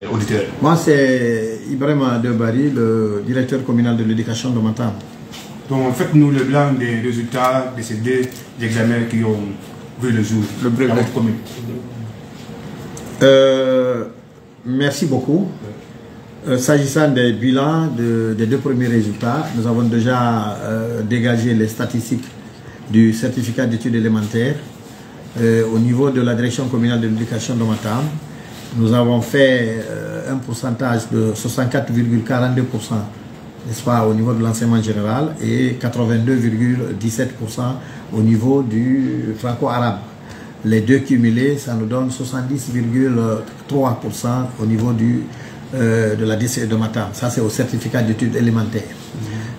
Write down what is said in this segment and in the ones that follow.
Auditeur. Moi, c'est Ibrahima Debari, le directeur communal de l'éducation de Matam. Donc, faites-nous le bilan des résultats de ces deux examens qui ont vu le jour dans votre commune. Merci beaucoup. S'agissant des bilans des deux premiers résultats, nous avons déjà dégagé les statistiques du certificat d'études élémentaires au niveau de la direction communale de l'éducation de Matam. Nous avons fait un pourcentage de 64,42%, n'est-ce pas, au niveau de l'enseignement général et 82,17% au niveau du franco-arabe. Les deux cumulés, ça nous donne 70,3% au niveau de la DCE de Matam. Ça, c'est au certificat d'études élémentaires.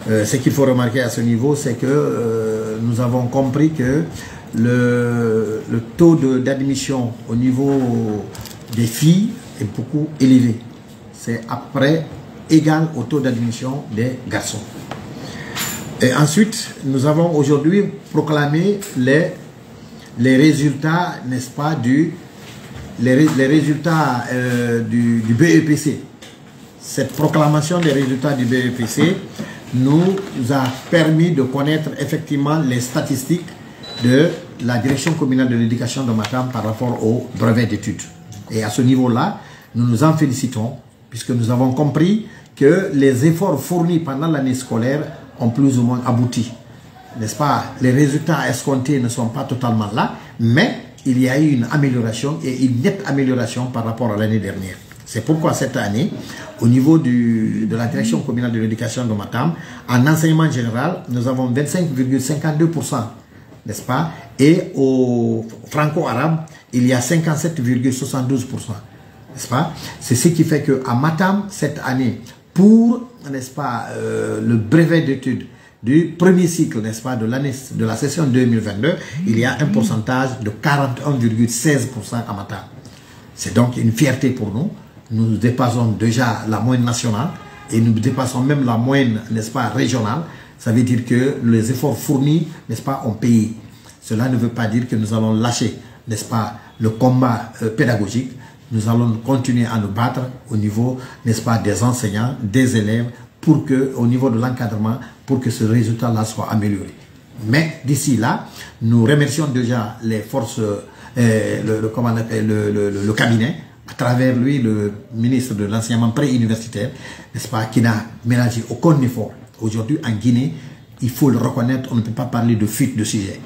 Ce qu'il faut remarquer à ce niveau, c'est que nous avons compris que le taux d'admission au niveau des filles est beaucoup élevé. C'est après égal au taux d'admission des garçons. Et ensuite, nous avons aujourd'hui proclamé les résultats, n'est-ce pas, les résultats du BEPC. Cette proclamation des résultats du BEPC nous a permis de connaître effectivement les statistiques de la direction communale de l'éducation de Matam par rapport au brevet d'études. Et à ce niveau-là, nous nous en félicitons, puisque nous avons compris que les efforts fournis pendant l'année scolaire ont plus ou moins abouti. N'est-ce pas? Les résultats escomptés ne sont pas totalement là, mais il y a eu une amélioration et une nette amélioration par rapport à l'année dernière. C'est pourquoi cette année, au niveau de la direction communale de l'éducation de Matam, en enseignement général, nous avons 25,52%. N'est-ce pas? Et au franco-arabe, il y a 57,72%. N'est-ce pas? C'est ce qui fait qu'à Matam, cette année, pour, n'est-ce pas, le brevet d'études du premier cycle, n'est-ce pas, de la session 2022, il y a un pourcentage de 41,16% à Matam. C'est donc une fierté pour nous. Nous dépassons déjà la moyenne nationale et nous dépassons même la moyenne, n'est-ce pas, régionale. Ça veut dire que les efforts fournis, n'est-ce pas, ont payé. Cela ne veut pas dire que nous allons lâcher, n'est-ce pas, le combat pédagogique. Nous allons continuer à nous battre au niveau, n'est-ce pas, des enseignants, des élèves, pour que, au niveau de l'encadrement, pour que ce résultat-là soit amélioré. Mais d'ici là, nous remercions déjà les forces, comment on appelle, le cabinet, à travers lui, le ministre de l'enseignement pré-universitaire, n'est-ce pas, qui n'a ménagé aucun effort. Aujourd'hui, en Guinée, il faut le reconnaître, on ne peut pas parler de fuite de sujet.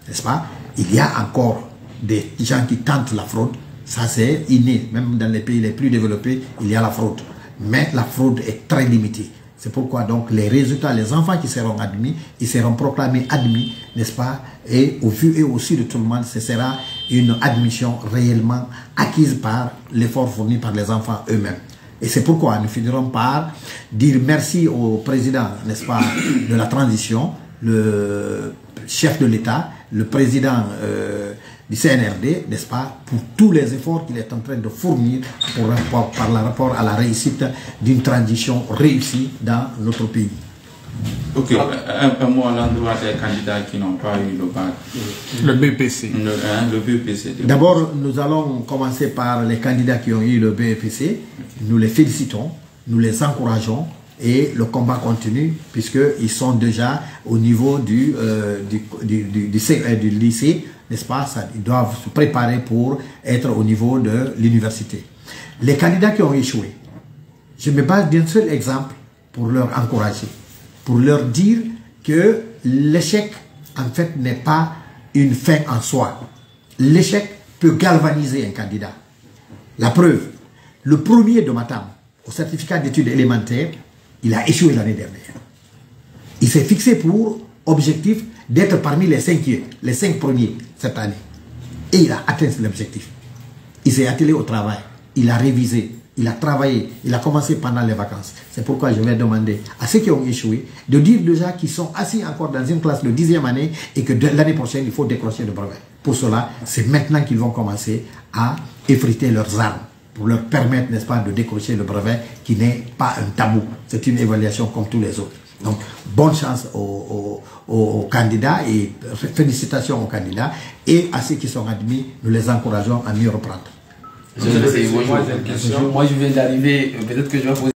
N'est-ce pas? Il y a encore des gens qui tentent la fraude. Ça, c'est inné. Même dans les pays les plus développés, il y a la fraude. Mais la fraude est très limitée. C'est pourquoi donc les résultats, les enfants qui seront admis, ils seront proclamés admis, n'est-ce pas? Et au vu et au su de tout le monde, ce sera une admission réellement acquise par l'effort fourni par les enfants eux-mêmes. Et c'est pourquoi nous finirons par dire merci au président, n'est-ce pas, de la transition, le chef de l'État, le président du CNRD, n'est-ce pas, pour tous les efforts qu'il est en train de fournir par rapport à la réussite d'une transition réussie dans notre pays. Ok, un mot à l'endroit des candidats qui n'ont pas eu le bac. Le BEPC. Le BEPC. D'abord, nous allons commencer par les candidats qui ont eu le BEPC. Nous les félicitons, nous les encourageons et le combat continue puisqu'ils sont déjà au niveau du lycée, n'est-ce pas? Ils doivent se préparer pour être au niveau de l'université. Les candidats qui ont échoué, je me base d'un seul exemple pour leur encourager, pour leur dire que l'échec, en fait, n'est pas une fin en soi. L'échec peut galvaniser un candidat. La preuve, le premier de Matam, au certificat d'études élémentaires, il a échoué l'année dernière. Il s'est fixé pour objectif d'être parmi les 5 premiers cette année. Et il a atteint l'objectif. Il s'est attelé au travail. Il a révisé. Il a travaillé. Il a commencé pendant les vacances. C'est pourquoi je vais demander à ceux qui ont échoué de dire déjà qu'ils sont assis encore dans une classe de 10e année et que l'année prochaine, il faut décrocher le brevet. Pour cela, c'est maintenant qu'ils vont commencer à effriter leurs armes pour leur permettre, n'est-ce pas, de décrocher le brevet qui n'est pas un tabou. C'est une évaluation comme tous les autres. Donc, bonne chance aux candidats et félicitations aux candidats. Et à ceux qui sont admis, nous les encourageons à mieux reprendre. Moi, je viens d'arriver, peut-être que je vais poser